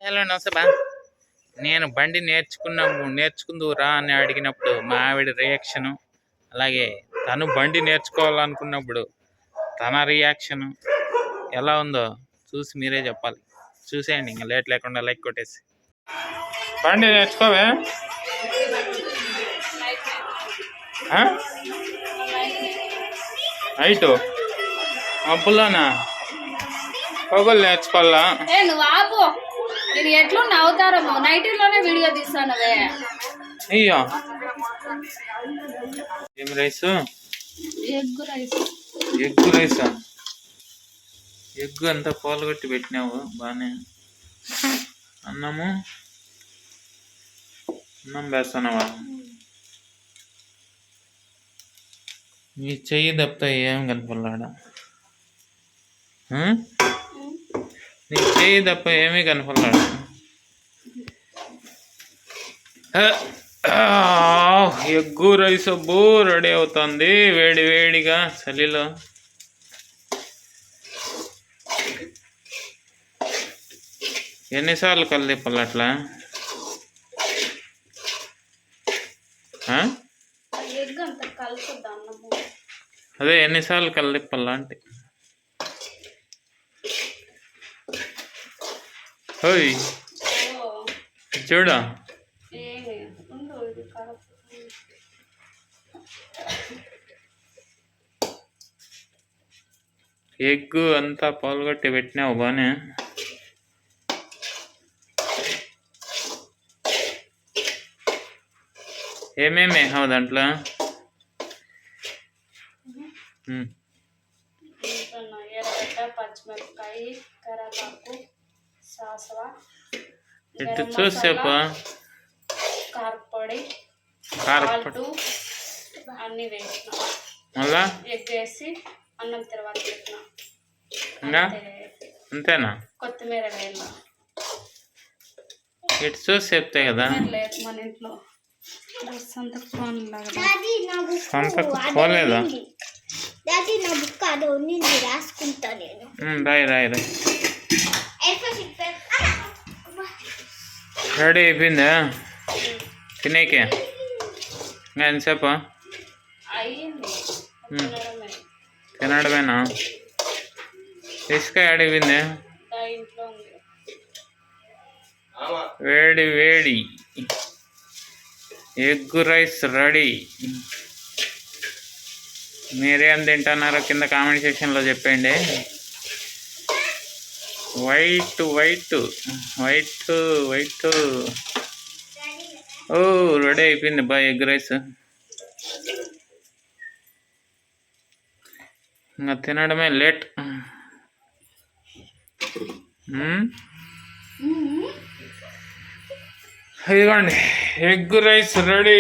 Hello నమస్తే బా. నేను బండి నేర్చుకుందురా అని అడిగినప్పుడు మా ఆవిడ రియాక్షను, అలాగే తను బండి నేర్చుకోవాలనుకున్నప్పుడు తన రియాక్షను ఎలా ఉందో చూసి మీరే చెప్పాలి. చూసేయండి, ఇంకా లేట్ లేకుండా లైక్ కొట్టేసి. బండి నేర్చుకోవే అయిటు అప్పులోనా పొగలు నేర్చుకోవాలా? నేను ఎట్లా నవ్వుతారమ్మో నైటీలోనే వీడియో తీస్తానవే. అయ్యో ఏం రైస్? Egg rice. ఎగ్ రైసా? ఎగ్ అంతా పోలగొట్టి పెట్టినావు బాగానే. అన్నం వేస్తున్నావా? నీ చెయ్యి తప్పితే ఏం కనపడలాడా? నీ చెయ్యి తప్ప ఏమీ కనపడలాడా? ఎగ్గు రైస్ అబ్బో రెడీ అవుతుంది వేడి వేడిగా చలిలో. ఎన్నిసార్లు కలిదిప్పాలి అట్లా? అదే ఎన్నిసార్లు కలిదిప్పాలా అంటే. ఓయ్ చూడా, ఎగ్గు అంతా పాల్గొట్టి పెట్టినావు బానే. ఏమేమి వేసావు దాంట్లో? ఎర్రగడ్డ, పచ్చిమిరపకాయ, కరివేపాకు, సాసవ, ఇటు చూసేపా, కారపొడి, అన్నీ వేసిన. మళ్ళా ఎగ్ వేసి అన్నం తర్వాత పెట్టిన. ఇంకా అంతేనా? కొత్తిమీర వేయాల. ఇటు చూసి చెప్తే కదా. లేదు మన ఇంట్లో సంతకు పోలేదా? రాయి రాయి రాయి. రెడీ అయిపోయిందా తినేకే? ఇంకా ఎంతసేపు? తినడమేనా? ఇసుక అడిగింది. వేడి వేడి ఎగ్ రైస్ రెడీ. మీరేం తింటున్నారో కింద కామెంట్ సెక్షన్లో చెప్పండి. White white white white. ఓ రెడీ అయిపోయింది బా ఎగ్ రైస్. ఇంకా తినడమే లేట్. ఇదిగోండి ఎగ్ రైస్ రెడీ.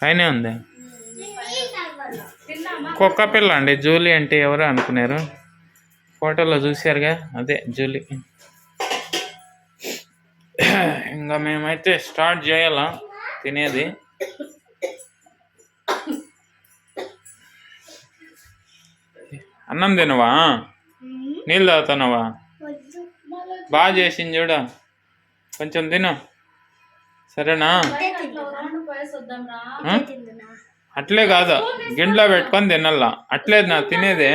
పైన ఉంది. కుక్క పిల్ల అండి జూలీ అంటే ఎవరు అనుకున్నారు? ఫోటోలో చూసారుగా, అదే జూలీ. ఇంకా మేమైతే స్టార్ట్ చేయాలా తినేది. అన్నం తినవా? నీళ్ళు తాగుతున్నావా? బాగా చేసింది చూడ, కొంచెం తిను సరేనా? అట్లే కాదు, గిన్నెలో పెట్టుకొని తినాలా. అట్లేదు నా తినేది.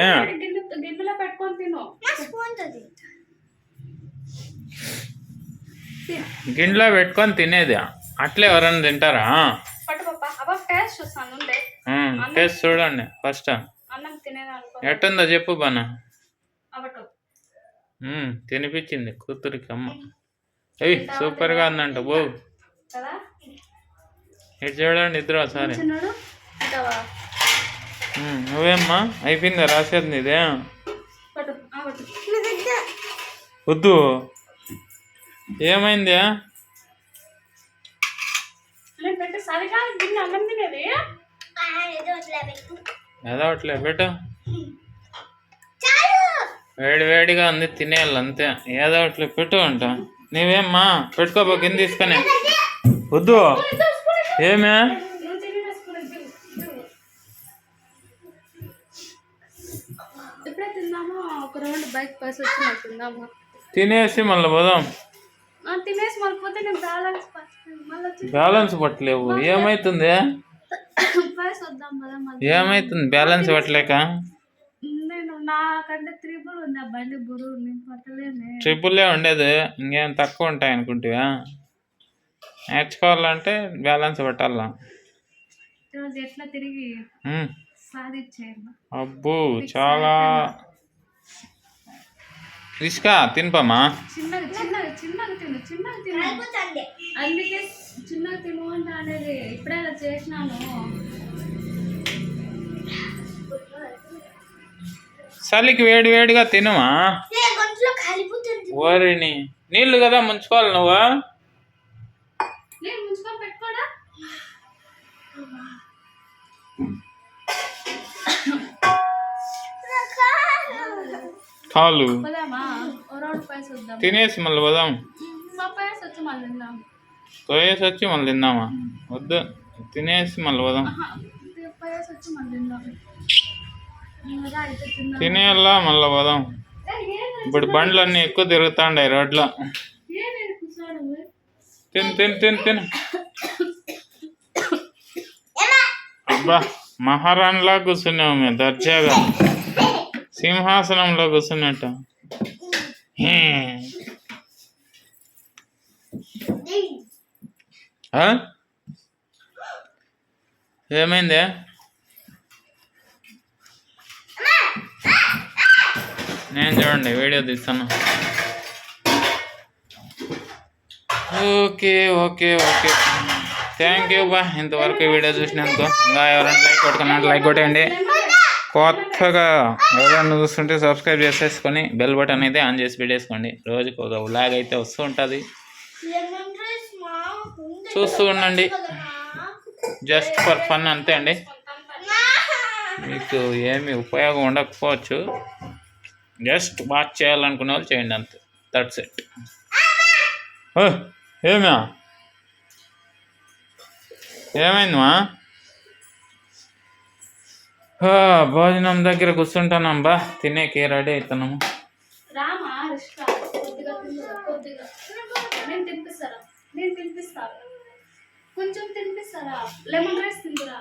గిన్నెలో పెట్టుకొని తినేది అట్లే ఎవరన్నా తింటారా? టేస్ట్ చూడండి ఫస్ట్. ఎట్టుందో చెప్పు బానా. తినిపించింది కూతురికి అమ్మ. ఏయ్ సూపర్గా ఉందంట బో. ఇటు చూడండి ఇద్దరు ఒకసారి. నువ్వేమ్మా అయిపోయిందా రాసేది నీదే? వద్దు ఏమైంది? ఏదో అట్లే పెట్టు. వేడి వేడిగా ఉంది తినేయాలి అంతే. ఏదో అట్లే పెట్టు అంట. నీవేమ్మా పెట్టుకోబో కింద తీసుకొని. వద్దు ఏమే తిన్నామో ఒక రౌండ్ బైక్ పైసి వచ్చినట్టుందమ్మా. తినేసి మళ్ళీ పోదాం. తినేసి మళ్ళీ పోతే నేను బ్యాలెన్స్ పట్టలేవు, ఏమైతుంది? పైసి వద్దాం కదా మళ్ళీ. ఏమైతుంది బ్యాలెన్స్ పట్టలేక? నేను నాకంటే త్రిబుల్ ఉంది ఆ బండి బరువు, నేను పట్టలేనే. ట్రిపుల్లే ఉండేది, ఇంకేం తక్కువ ఉంటాయి అనుకుంటువా? నేర్చుకోవాలంటే బ్యాలెన్స్ పట్టాలా. ఈరోజు ఎట్లా తిరిగి సాధించేయండి. అబ్బో చాలా రిస్కా. తినపమ్మా. చిన్నగా చిన్నగా చిన్నగా తిను, చిన్నగా తిను. అందుకే చిన్నగా తిను అంటే అనేది ఇప్పుడే అలా చేసినాను. చలికి వేడి వేడిగా తినమా. ఓరిని నీళ్ళు కదా ముంచుకోవాలి నువ్వు. నేను ముంచుకొని పెట్టుకోడా. కాలు తినేసి మళ్ళీ పోదాం. పోయేసి వచ్చి మళ్ళీ తిందామా? వద్దు, తినేసి మళ్ళీ పోదాం. తినేలా మళ్ళీ పోదాం. ఇప్పుడు బండ్లన్నీ ఎక్కువ తిరుగుతాండాయి రోడ్లో. తిను తిను తిను తిను. అబ్బా మహారాణిలా కూర్చున్నావు మేము దర్జాగా, సింహాసనంలో కూర్చున్నట్టు. ఏమైంది? నేను చూడండి వీడియో తీస్తాను. Okay okay okay, thank you బా ఇంతవరకు వీడియో చూసినందుకు. ఇంకా ఎవరైనా లైక్ కొట్టుకున్నట్టు లైక్ కొట్టండి. కొత్తగా ఎవరైనా చూస్తుంటే సబ్స్క్రైబ్ చేసేసుకొని బెల్ బటన్ అయితే ఆన్ చేసి పెట్టేసుకోండి. రోజుకి ఒక వ్లాగ్ అయితే వస్తూ ఉంటుంది, చూస్తూ ఉండండి. జస్ట్ ఫర్ ఫన్ అంతే అండి. మీకు ఏమి ఉపయోగం ఉండకపోవచ్చు, జస్ట్ వాచ్ చేయాలనుకునే వాళ్ళు చేయండి అంతే. That's it. ఏమా ఏమైందమ్మా? భోజనం దగ్గర కూర్చుంటానం బా, తినేకి రెడీ అవుతున్నాము. కొంచెం తినిపిస్తారా? Lemon rice తిందురా.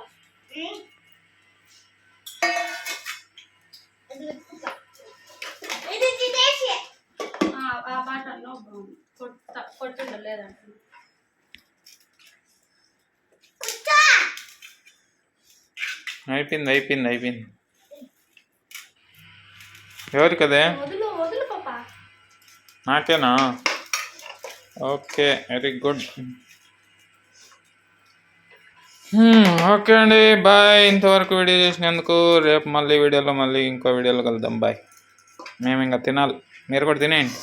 ఆ బాటల్లో కొట్టిందో లేదంట. అయిపోయింది అయిపోయింది అయిపోయింది. ఎవరు కదా? వదులు వదులు పాపా. నాకేనా? Okay very good. ఓకే అండి, బాయ్. ఇంతవరకు వీడియో చేసినందుకు. రేపు మళ్ళీ వీడియోలో మళ్ళీ ఇంకో వీడియోలో కలుద్దాం. బాయ్. మేము ఇంకా తినాలి, మీరు కూడా తినేయండి.